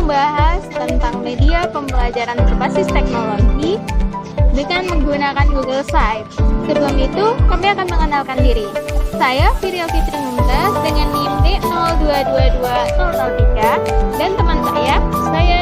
membahas tentang media pembelajaran berbasis teknologi dengan menggunakan Google Sites. Sebelum itu, kami akan mengenalkan diri. Saya Firya Fitri Mumtaz dengan NIM D0222003 dan teman saya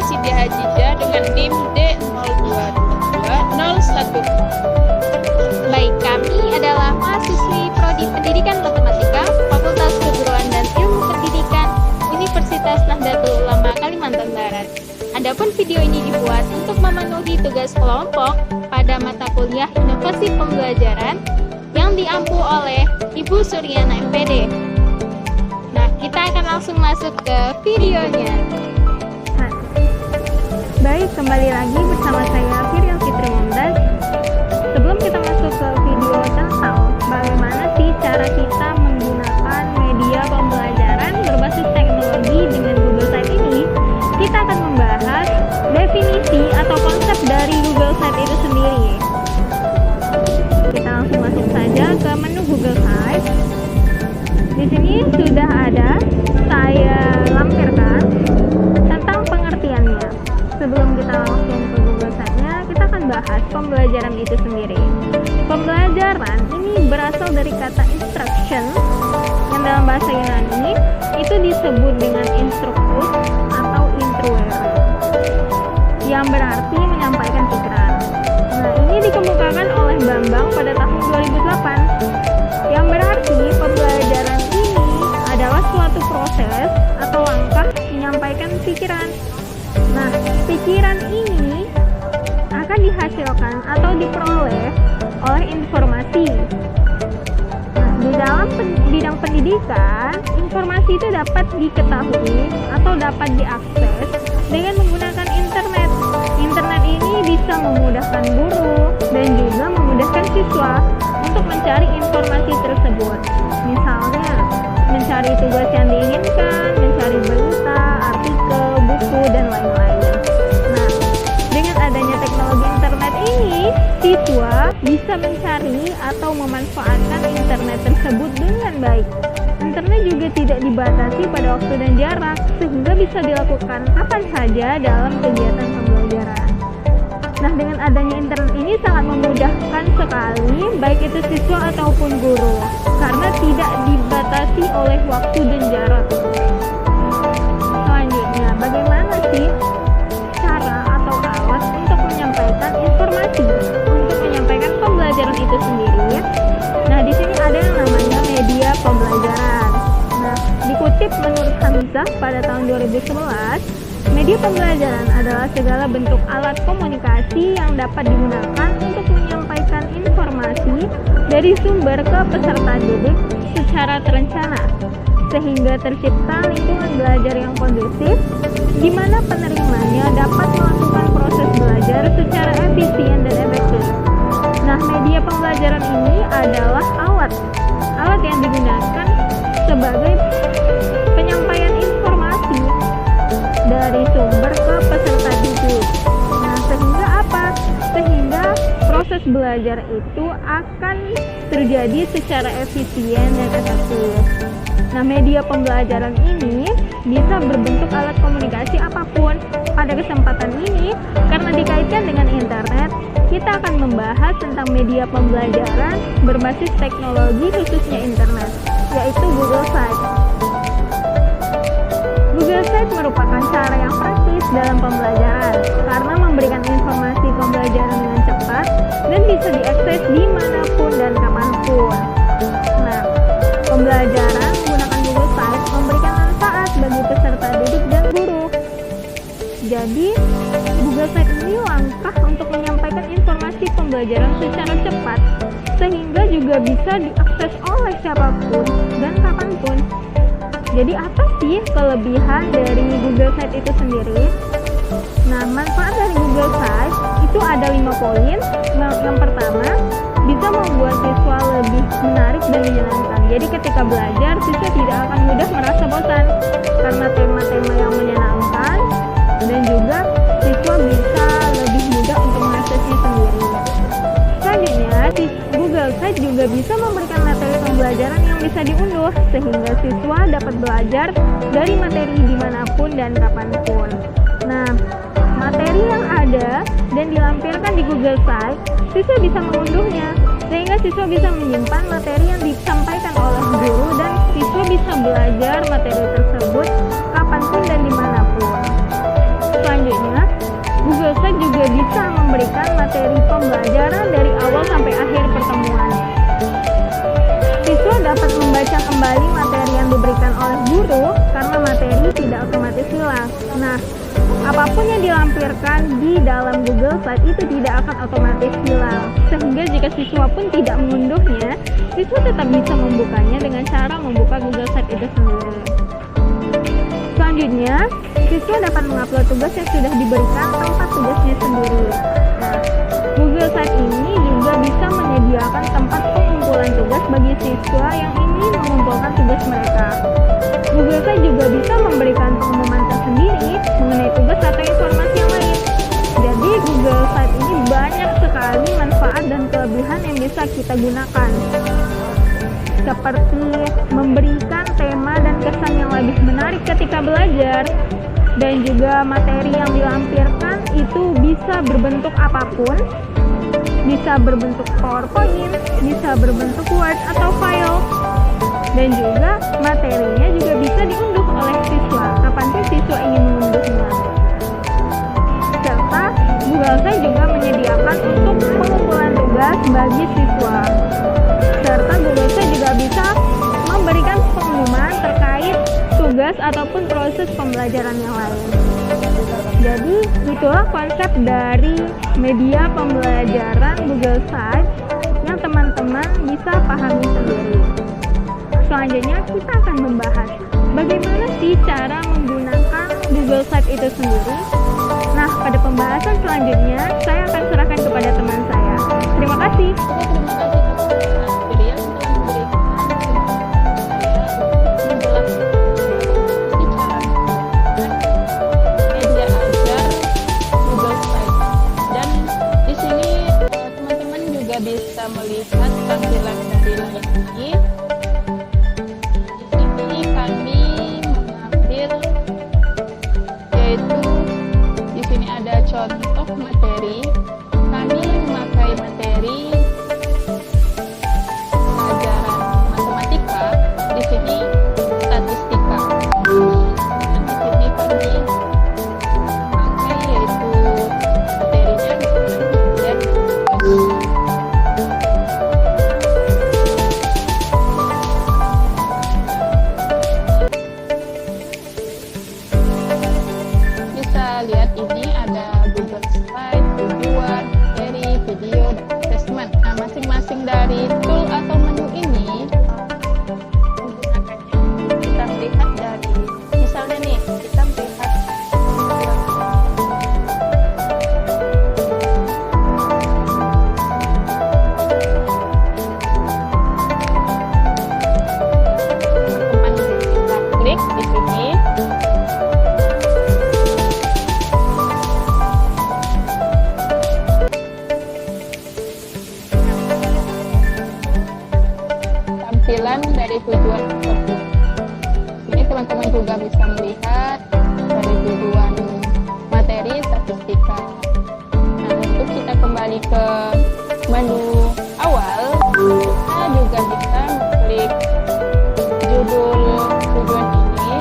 Siti Hajijah dengan NIM D0222001. Baik, kami adalah mahasiswi Prodi Pendidikan Matematika, Fakultas Keguruan dan Ilmu Pendidikan, Universitas Nahdlatul Ulama Kalimantan Barat. Adapun video ini dibuat untuk memenuhi tugas kelompok pada mata kuliah Inovasi Pembelajaran yang diampu oleh Ibu Suryana MPD. Nah, kita akan langsung masuk ke videonya. Baik, kembali lagi bersama saya Firya Fitri Mumtaz. Sebelum kita masuk ke video tentang bagaimana sih cara kita menggunakan media pembelajaran berbasis teknologi dengan Google Sites ini, kita akan membahas definisi atau konsep dari Google Sites itu sendiri. Kita langsung masuk saja ke menu Google Sites. Di sini sudah ada, saya lampirkan tentang pengertiannya. Sebelum kita langsung ke Google Sites-nya, kita akan bahas pembelajaran itu sendiri. Pembelajaran ini berasal dari kata instruction yang dalam bahasa Yunani itu disebut dengan instructus atau instruere, yang berarti menyampaikan pikiran. Nah, ini dikemukakan oleh Bambang pada tahun 2008, yang berarti pembelajaran ini adalah suatu proses atau langkah menyampaikan pikiran. Nah, pikiran ini akan dihasilkan atau diperoleh oleh informasi. Nah, di dalam bidang pendidikan, informasi itu dapat diketahui atau dapat diakses dengan menggunakan internet. Internet ini bisa memudahkan guru dan juga memudahkan siswa untuk mencari informasi tersebut. Misalnya, mencari tugas yang diinginkan, mencari berita, artikel, buku, dan lain-lainnya. Nah, dengan adanya teknologi internet ini, siswa bisa mencari atau memanfaatkan internet tersebut dengan baik. Internet juga tidak dibatasi pada waktu dan jarak, sehingga bisa dilakukan kapan saja dalam kegiatan pembelajaran. Nah, dengan adanya internet ini sangat memudahkan sekali, baik itu siswa ataupun guru, karena tidak dibatasi oleh waktu dan jarak. Selanjutnya, bagaimana sih cara atau alat untuk menyampaikan informasi, untuk menyampaikan pembelajaran itu sendiri? Nah, di sini ada yang namanya media pembelajaran. Nah, dikutip menurut Hamzah pada tahun 2011, media pembelajaran adalah segala bentuk alat komunikasi yang dapat digunakan untuk menyampaikan informasi dari sumber ke peserta didik secara terencana, sehingga tercipta lingkungan belajar yang kondusif, di mana penerimanya dapat melakukan proses belajar secara efisien dan efektif. Nah, media pembelajaran ini adalah alat yang digunakan sebagai penyampaian informasi dari sumber ke peserta didik. Nah, sehingga apa? Sehingga proses belajar itu akan terjadi secara efisien dan efektif. Nah, media pembelajaran ini bisa berbentuk alat komunikasi apapun. Pada kesempatan ini, karena dikaitkan dengan internet, kita akan membahas tentang media pembelajaran berbasis teknologi khususnya internet, yaitu Google Sites. Google Sites merupakan cara yang praktis dalam pembelajaran karena memberikan informasi pembelajaran dengan cepat dan bisa diakses dimanapun dan kapanpun. Nah, pembelajaran menggunakan Google Sites memberikan manfaat bagi peserta didik dan guru. Jadi, Google Sites ini langkah untuk menyampaikan informasi pembelajaran secara cepat, sehingga juga bisa diakses oleh siapapun dan kapanpun. Jadi apa sih kelebihan dari Google Sites itu sendiri? Nah, manfaat dari Google Sites itu ada 5 poin. Yang pertama, bisa membuat siswa lebih menarik dan menyenangkan. Jadi ketika belajar, siswa tidak akan mudah merasa bosan karena tema-tema yang menyenangkan, dan juga siswa bisa lebih mudah untuk mengaksesnya sendiri. Selanjutnya, Google Sites juga bisa memberikan materi pembelajaran yang bisa diunduh, sehingga siswa dapat belajar dari materi dimanapun dan kapanpun. Nah, materi yang ada dan dilampirkan di Google Site, siswa bisa mengunduhnya, sehingga siswa bisa menyimpan materi yang disampaikan oleh guru dan siswa bisa belajar materi tersebut kapanpun dan dimanapun. Selanjutnya, Google Site juga bisa memberikan materi pembelajaran dari awal sampai akhir pertemuan. Siswa dapat membaca kembali materi yang diberikan oleh guru karena materi tidak otomatis hilang. Nah, apapun yang dilampirkan di dalam Google Site itu tidak akan otomatis hilang. Sehingga jika siswa pun tidak mengunduhnya, siswa tetap bisa membukanya dengan cara membuka Google Site itu sendiri. Selanjutnya, siswa dapat mengupload tugas yang sudah diberikan tempat tugasnya sendiri. Nah, Google Site ini juga bisa menyediakan tempat pengumpulan tugas bagi siswa yang ingin mengumpulkan tugas mereka. Google Site juga bisa memberikan pengumuman tersendiri mengenai tugas atau informasi yang lain. Jadi Google Site ini banyak sekali manfaat dan kelebihan yang bisa kita gunakan. Seperti memberikan tema dan kesan yang lebih menarik ketika belajar, dan juga materi yang dilampirkan itu bisa berbentuk apapun, bisa berbentuk PowerPoint, bisa berbentuk Word atau file, dan juga materinya juga bisa diunduh oleh siswa kapanpun siswa ingin mengunduhnya. Serta Google Site juga menyediakan untuk pengumpulan tugas bagi siswa. Serta Google Site juga bisa memberikan pengumuman terkait tugas ataupun proses pembelajaran yang lain. Jadi itulah konsep dari media pembelajaran Google Site yang teman-teman bisa pahami sendiri. Selanjutnya kita akan membahas bagaimana sih cara menggunakan Google Site itu sendiri. Nah, pada pembahasan selanjutnya saya akan serahkan kepada teman saya. Terima kasih. Bisa melihat tampilan dari layar ini. Di sini kami mengambil, yaitu di sini ada contoh materi. Kami memakai materi pelajaran matematika. Di sini statistika. Dan di sini kami memakai yaitu materinya dan lihat ini ada Google Slide, tujuan, materi, video, dan assessment. Nah, masing-masing dari tool atau menu ini menggunakannya kita melihat dari, misalnya nih, kita melihat teman-teman kita klik di sini. Tampilan dari tujuan tersebut. Ini teman-teman juga bisa melihat dari tujuan materi statistika. Nah, untuk kita kembali ke menu awal, kita juga bisa mengklik judul tujuan ini.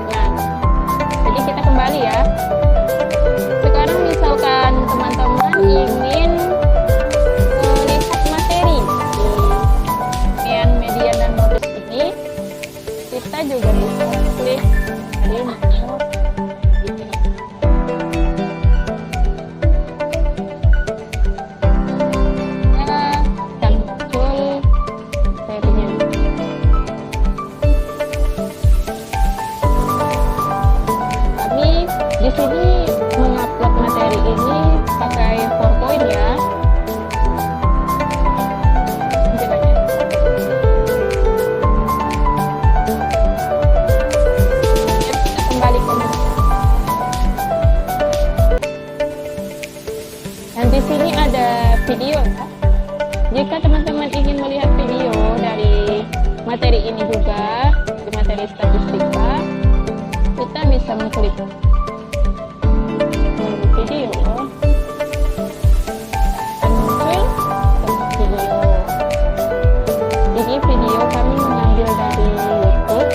Nah, jadi kita kembali ya. Sekarang misalkan teman-teman ingin melihat materi media dan modus ini, kita juga bisa klik dari menu ini. Ya, dan muncul materinya. Kami di sini mengupload materi ini pakai PowerPoint ya. Dan di sini ada video ya. Jika teman-teman ingin melihat video dari materi ini juga, di materi statistika, kita bisa bisa mengklik menu video, akan muncul tempat video. Ini video kami mengambil dari YouTube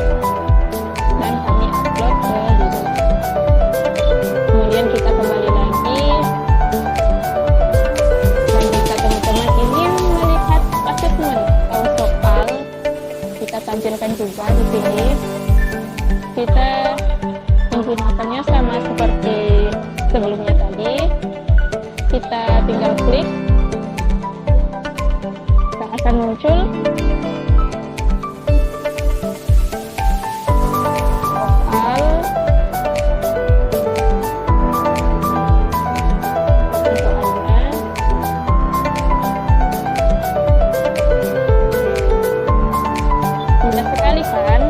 dan kami upload ke Google. Kemudian kita kembali lagi, dan jika teman-teman ingin melihat asesmen atau soal, kita tampilkan juga di sini. Kita menggunakannya sama seperti sebelumnya tadi. Kita tinggal klik, akan muncul soal, soalnya, mudah sekali kan?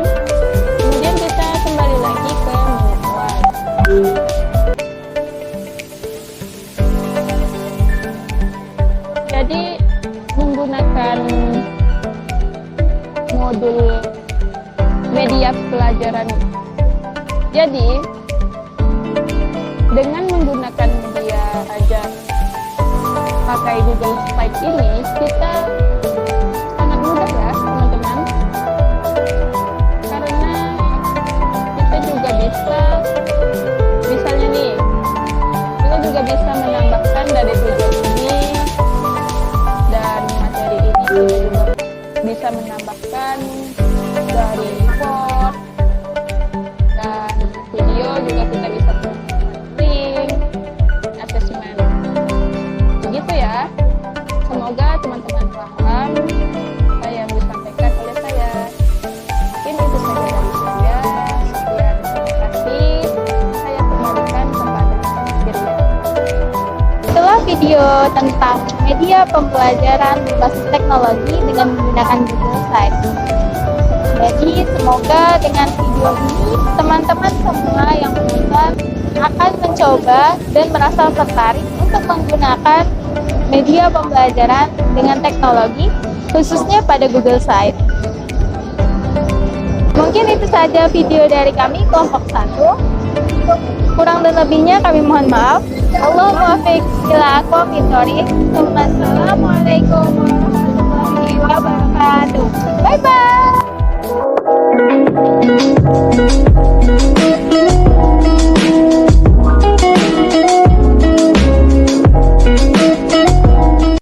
Kemudian kita kembali lagi ke menu awal. Jadi menggunakan modul media pelajaran. Jadi dengan menggunakan media aja pakai Google Slide ini, kita sangat mudah ya teman-teman, karena kita juga bisa, misalnya nih, kita juga bisa menambahkan dari tujuan ini dan materi ini, kita juga bisa menambahkan dari Word dan video juga kita bisa link asesmen. Begitu ya. Semoga teman-teman paham apa yang disampaikan oleh saya. Mungkin itu saja dari saya. Sekian, terima kasih. Saya kembalikan kepada Firya. Itulah video tentang media pembelajaran berbasis teknologi dengan menggunakan Google Slides. Jadi semoga dengan video ini teman-teman semua yang menonton akan mencoba dan merasa tertarik untuk menggunakan media pembelajaran dengan teknologi khususnya pada Google Slides. Mungkin itu saja video dari kami kelompok 1. Kurang dan lebihnya kami mohon maaf. Allahumma muwaffiq ila aqwamit thoriq. Wassalamualaikum